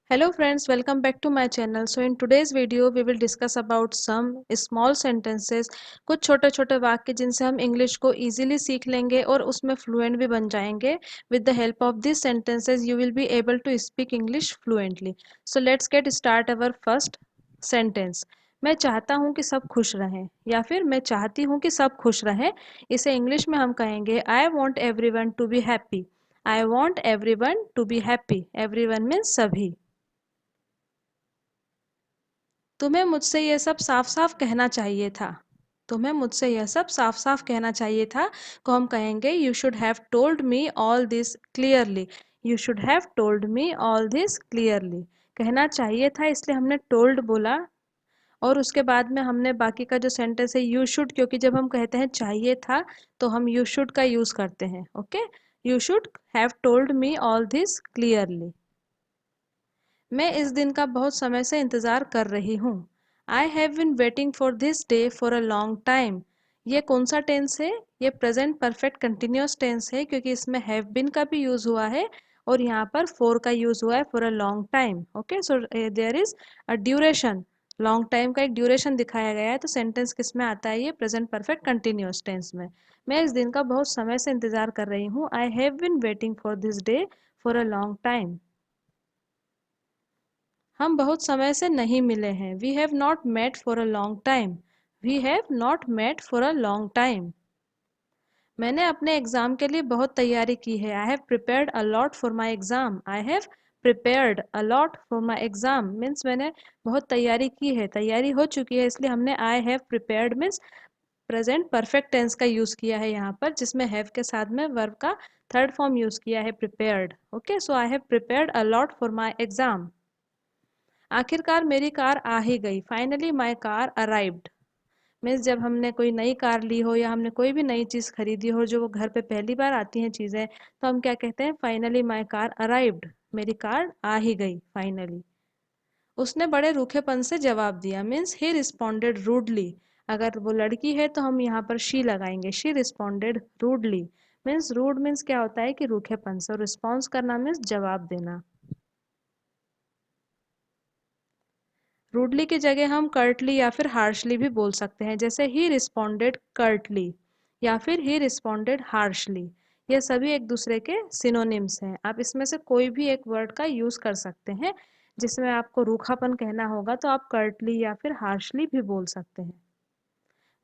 Hello friends, welcome back to my channel. So in today's video we will discuss about some small sentences, कुछ छोटे छोटे वाक्य जिनसे हम इंग्लिश को easily सीख लेंगे और उसमें fluent भी बन जाएंगे. With the help of these sentences you will be able to speak English fluently. So let's get start our first sentence. मैं चाहता हूँ कि सब खुश रहें या फिर मैं चाहती हूँ कि सब खुश रहें. इसे इंग्लिश में हम कहेंगे I want everyone to be happy. I want everyone to be happy. Everyone means सभी. तुम्हें मुझसे ये सब साफ साफ कहना चाहिए था. तुम्हें मुझसे यह सब साफ साफ कहना चाहिए था को हम कहेंगे you should have told me all this clearly. You should have told me all this clearly. कहना चाहिए था इसलिए हमने टोल्ड बोला और उसके बाद में हमने बाकी का जो सेंटेंस है यू शुड, क्योंकि जब हम कहते हैं चाहिए था तो हम यू शुड का यूज करते हैं. Okay, you should have told me all this clearly. मैं इस दिन का बहुत समय से इंतज़ार कर रही हूँ. I have been waiting for this day for a long time. ये कौन सा टेंस है? ये प्रेजेंट परफेक्ट कंटिन्यूस टेंस है क्योंकि इसमें हैव बिन का भी यूज़ हुआ है और यहाँ पर फॉर का यूज़ हुआ है for a long time. Okay, so there is a duration. Long time का एक ड्यूरेशन दिखाया गया है तो सेंटेंस किस में आता है? ये प्रेजेंट परफेक्ट कंटिन्यूस टेंस में. मैं इस दिन का बहुत समय से इंतज़ार कर रही हूँ. I have been waiting for this day for a long time. हम बहुत समय से नहीं मिले हैं. We have not met for a long time. We have not met for a long time. मैंने अपने एग्ज़ाम के लिए बहुत तैयारी की है. I have prepared a lot for my exam. I have prepared a lot for my exam means मैंने बहुत तैयारी की है, तैयारी हो चुकी है, इसलिए हमने I have prepared means present perfect tense का यूज़ किया है यहाँ पर, जिसमें हैव के साथ में वर्ब का थर्ड फॉर्म यूज़ किया है prepared. Okay, so I have prepared a lot for my exam. आखिरकार मेरी कार आ ही गई. Finally my car arrived means जब हमने कोई नई कार ली हो या हमने कोई भी नई चीज़ खरीदी हो जो वो घर पे पहली बार आती हैं चीज़ें, तो हम क्या कहते हैं? Finally my car arrived. मेरी कार आ ही गई फाइनली. उसने बड़े रूखेपन से जवाब दिया मीन्स ही रिस्पॉन्डेड रूडली. अगर वो लड़की है तो हम यहाँ पर शी लगाएंगे. She responded rudely means rude means क्या होता है कि रूखेपन से, रिस्पॉन्स करना मीन्स जवाब देना. रूडली की जगह हम कर्टली या फिर हार्शली भी बोल सकते हैं, जैसे ही रिस्पॉन्डेड कर्टली या फिर ही रिस्पॉन्डेड हार्शली. ये सभी एक दूसरे के सिनोनिम्स हैं. आप इसमें से कोई भी एक वर्ड का यूज़ कर सकते हैं. जिसमें आपको रूखापन कहना होगा तो आप कर्टली या फिर हार्शली भी बोल सकते हैं.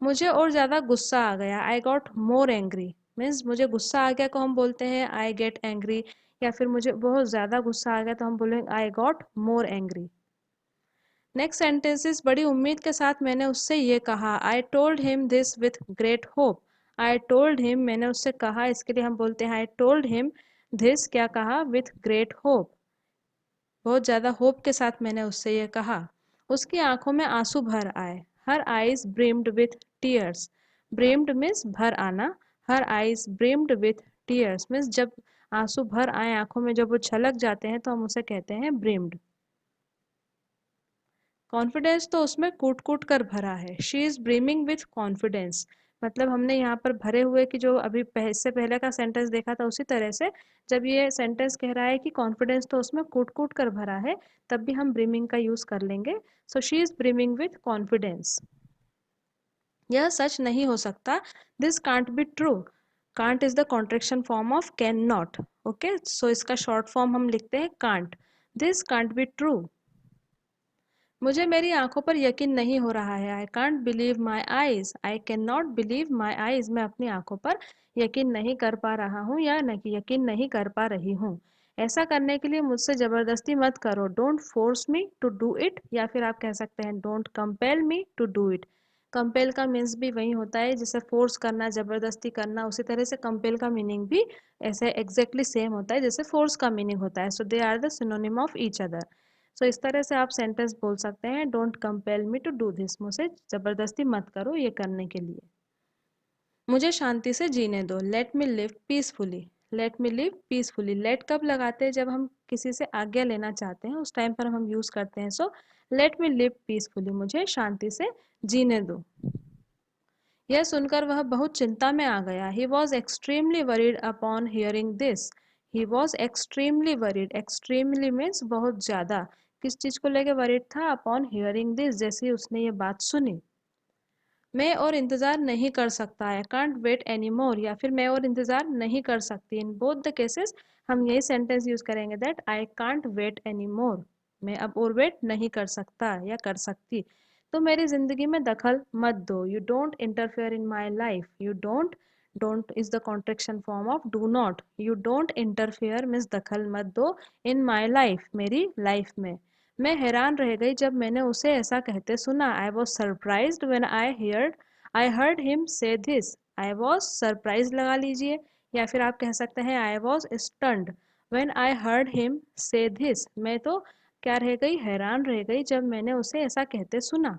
मुझे और ज़्यादा गुस्सा आ गया. I got more angry means मुझे गुस्सा आ गया को हम बोलते हैं आई गेट एंग्री, या फिर मुझे बहुत ज़्यादा गुस्सा आ गया तो हम बोलेंगे I got more angry. Next sentences बड़ी उम्मीद के साथ मैंने उससे ये कहा. I told him this with great hope. I told him मैंने उससे कहा, इसके लिए हम बोलते हैं आई टोल्ड हिम दिस, क्या कहा? With great hope. बहुत ज़्यादा होप के साथ मैंने उससे ये कहा. उसकी आंखों में आंसू भर आए. Her eyes brimmed with tears. Brimmed means भर आना. Her eyes brimmed with tears means जब आंसू भर आए आंखों में, जब वो छलक जाते हैं तो हम उसे कहते हैं ब्रिम्ड. कॉन्फिडेंस तो उसमें कूट कूट कर भरा है. She is brimming with confidence. मतलब हमने यहाँ पर भरे हुए की जो अभी इससे पहले का सेंटेंस देखा था उसी तरह से जब ये सेंटेंस कह रहा है कि कॉन्फिडेंस तो उसमें कूट कूट कर भरा है, तब भी हम ब्रीमिंग का यूज कर लेंगे. So she is brimming with confidence. यह सच नहीं हो सकता. This can't be true. Can't is the contraction form of can not. Okay, so इसका शॉर्ट फॉर्म हम लिखते हैं can't. This can't be true. मुझे मेरी आंखों पर यकीन नहीं हो रहा है. I can't believe my eyes. I can not believe my eyes. मैं अपनी आंखों पर यकीन नहीं कर पा रहा हूँ या नहीं यकीन नहीं कर पा रही हूँ. ऐसा करने के लिए मुझसे ज़बरदस्ती मत करो. Don't force me to do it, या फिर आप कह सकते हैं don't compel me to do it. Compel का मीन्स भी वही होता है जिसे फोर्स करना, ज़बरदस्ती करना. उसी तरह से कंपेल का मीनिंग भी ऐसे एग्जैक्टली सेम होता है जैसे फोर्स का मीनिंग होता है. So they are the synonym of each other. So इस तरह से आप सेंटेंस बोल सकते हैं don't compel me to do this. मुझे ज़बरदस्ती मत करो ये करने के लिए. मुझे शांति से जीने दो. Let me live peacefully. Let me live peacefully. Let कब लगाते हैं? जब हम किसी से आज्ञा लेना चाहते हैं उस टाइम पर हम यूज़ करते हैं. So let me live peacefully, मुझे शांति से जीने दो. यह सुनकर वह बहुत चिंता में आ गया. He was extremely worried upon hearing this. He was extremely worried, extremely means बहुत ज़्यादा, किस चीज़ को लेके वरीड था, अपॉन हियरिंग दिस, जैसे ही उसने ये बात सुनी। मैं और इंतज़ार नहीं कर सकता, I can't wait any more, या फिर मैं और इंतज़ार नहीं कर सकती। इन बोथ द केसेस हम यही सेंटेंस यूज़ करेंगे, that I can't wait any more, मैं अब और वेट नहीं कर सकता या कर सकती। तो मेरी ज़िंदगी में दखल मत दो, you don't interfere in my life, you don't, don't is the contraction form of do not, you don't interfere means दखल मत दो, इन माई लाइफ, मेरी लाइफ में। मैं हैरान रह गई जब मैंने उसे ऐसा कहते सुना, I was surprised when I heard him से दिस, आई वॉज सरप्राइज लगा लीजिए, या फिर आप कह सकते हैं I was stunned when I heard him से दिस, मैं तो क्या रह गई, हैरान रह गई जब मैंने उसे ऐसा कहते सुना।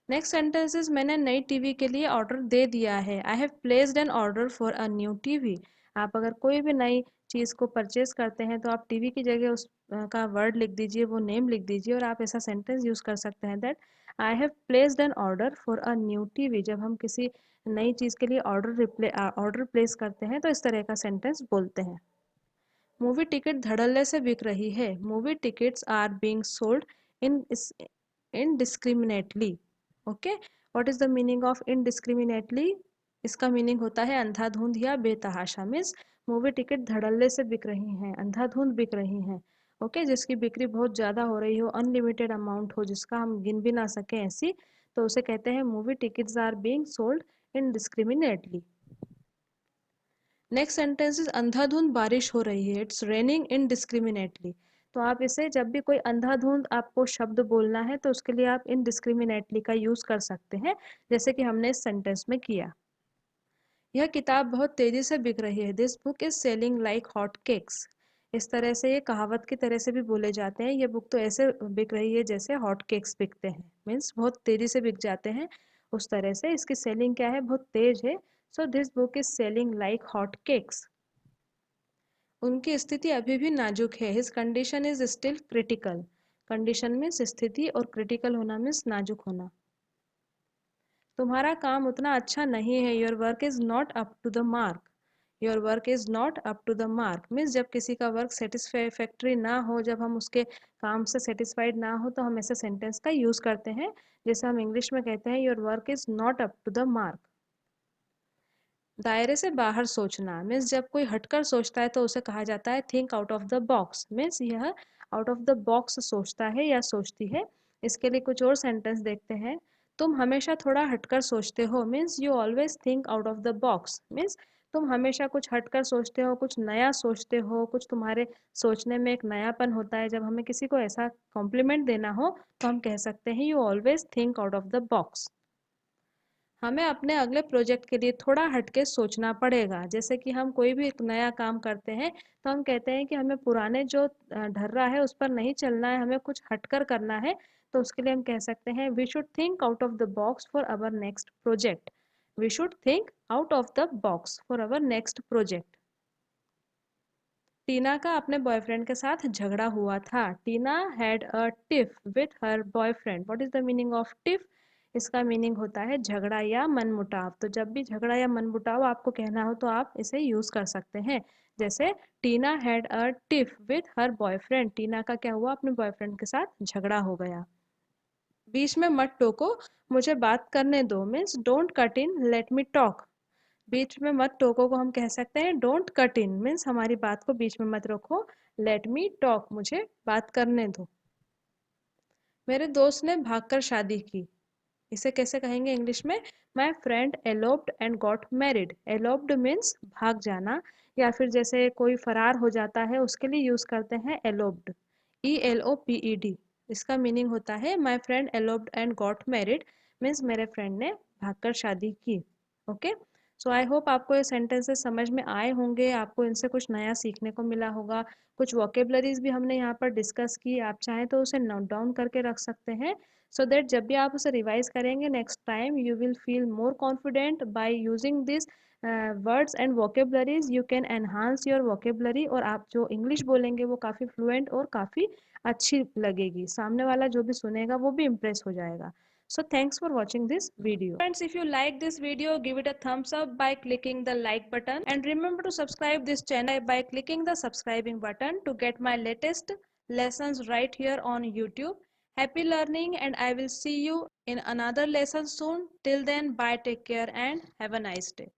नेक्स्ट सेंटेंसेस, मैंने नई टीवी के लिए ऑर्डर दे दिया है, I have placed an order for a new TV. आप अगर कोई भी नई चीज़ को परचेज करते हैं तो आप टीवी की जगह उस का वर्ड लिख दीजिए, वो नेम लिख दीजिए, और आप ऐसा सेंटेंस यूज़ कर सकते हैं, that I have placed an order for a new TV. जब हम किसी नई चीज़ के लिए ऑर्डर प्लेस करते हैं तो इस तरह का सेंटेंस बोलते हैं। मूवी टिकट धड़ल्ले से बिक रही है, movie tickets are being sold in indiscriminately. Okay, what is the meaning of indiscriminately? इसका मीनिंग होता है अंधाधुंध या बेतहाशा, मीन्स मूवी टिकट धड़ल्ले से बिक रही हैं, अंधाधुंध बिक रही हैं। ओके, जिसकी बिक्री बहुत ज़्यादा हो रही हो, अनलिमिटेड अमाउंट हो, जिसका हम गिन भी ना सकें ऐसी, तो उसे कहते हैं movie tickets are being sold indiscriminately. Next sentence is अंधाधुंध बारिश हो रही है, इट्स रेनिंग इनडिस्क्रिमिनेटली। तो आप इसे जब भी कोई अंधाधुंध आपको शब्द बोलना है तो उसके लिए आप इनडिस्क्रिमिनेटली का यूज कर सकते हैं, जैसे कि हमने इस सेंटेंस में किया। यह किताब बहुत तेजी से बिक रही है, this book is selling like hot cakes. इस तरह से ये कहावत की तरह से भी बोले जाते हैं, ये बुक तो ऐसे बिक रही है जैसे हॉट केक्स बिकते हैं, मीन्स बहुत तेजी से बिक जाते हैं, उस तरह से इसकी सेलिंग क्या है, बहुत तेज है। So this book is selling like hot cakes. उनकी स्थिति अभी भी नाजुक है, his condition is still critical. Condition means स्थिति और क्रिटिकल होना मीन्स नाजुक होना। तुम्हारा काम उतना अच्छा नहीं है, your work is not up to the mark. Your work is not up to the mark means जब किसी का वर्क सेटिस्फैक्ट्री ना हो, जब हम उसके काम से सेटिस्फाइड ना हो, तो हम ऐसे सेंटेंस का यूज करते हैं, जैसे हम इंग्लिश में कहते हैं your work is not up to the mark. दायरे से बाहर सोचना मीन्स जब कोई हटकर सोचता है तो उसे कहा जाता है think out of the box, means यह आउट ऑफ द बॉक्स सोचता है या सोचती है। इसके लिए कुछ और सेंटेंस देखते हैं। तुम हमेशा थोड़ा हटकर सोचते हो, means you always think out of the box, means तुम हमेशा कुछ हटकर सोचते हो, कुछ नया सोचते हो, कुछ तुम्हारे सोचने में एक नयापन होता है। जब हमें किसी को ऐसा कॉम्प्लीमेंट देना हो तो हम कह सकते हैं you always think out of the box. हमें अपने अगले प्रोजेक्ट के लिए थोड़ा हटके सोचना पड़ेगा, जैसे कि हम कोई भी एक नया काम करते हैं तो हम कहते हैं कि हमें पुराने जो ढर्रा है उस पर नहीं चलना है, हमें कुछ हटकर करना है। तो उसके लिए हम कह सकते हैं we should think out of the box for our next project. We should think out of the box for our next project. Tina का अपने बॉयफ्रेंड के साथ झगड़ा हुआ था, Tina had a tiff with her boyfriend. What is the meaning of tiff? इसका meaning होता है झगड़ा या मनमुटाव। तो जब भी झगड़ा या मनमुटाव आपको कहना हो तो आप इसे यूज कर सकते हैं, जैसे Tina had a tiff with her boyfriend, Tina का क्या हुआ, अपने बॉयफ्रेंड के साथ झगड़ा हो गया। बीच में मत टोको, मुझे बात करने दो, means don't cut in, let me talk. बीच में मत टोको को हम कह सकते हैं डोंट कट इन, मीन्स हमारी बात को बीच में मत रोको, लेट मी टॉक, मुझे बात करने दो। मेरे दोस्त ने भागकर शादी की, इसे कैसे कहेंगे इंग्लिश में? My friend eloped and got married. Eloped means भाग जाना, या फिर जैसे कोई फरार हो जाता है उसके लिए यूज करते हैं एलोप्ड, ELOPED। इसका मीनिंग होता है my friend eloped and got married, means मेरे फ्रेंड ने भागकर शादी की। ओके, सो आई होप आपको ये सेंटेंसेस समझ में आए होंगे, आपको इनसे कुछ नया सीखने को मिला होगा। कुछ वोकेबलरीज भी हमने यहाँ पर डिस्कस की, आप चाहें तो उसे नोट डाउन करके रख सकते हैं, so that जब भी आप उसे रिवाइज करेंगे next time you will feel more confident by using this words and vocabularies, you can enhance your vocabulary, और आप जो इंग्लिश बोलेंगे वो काफ़ी फ्लुएंट और काफ़ी अच्छी लगेगी, सामने वाला जो भी सुनेगा वो भी इम्प्रेस हो जाएगा। So thanks for watching this video. Friends, if you like this video, give it a thumbs up by clicking the like button, and remember to subscribe this channel by clicking the subscribing button to get my latest lessons right here on YouTube. Happy learning, and I will see you in another lesson soon. Till then, bye, take care, and have a nice day.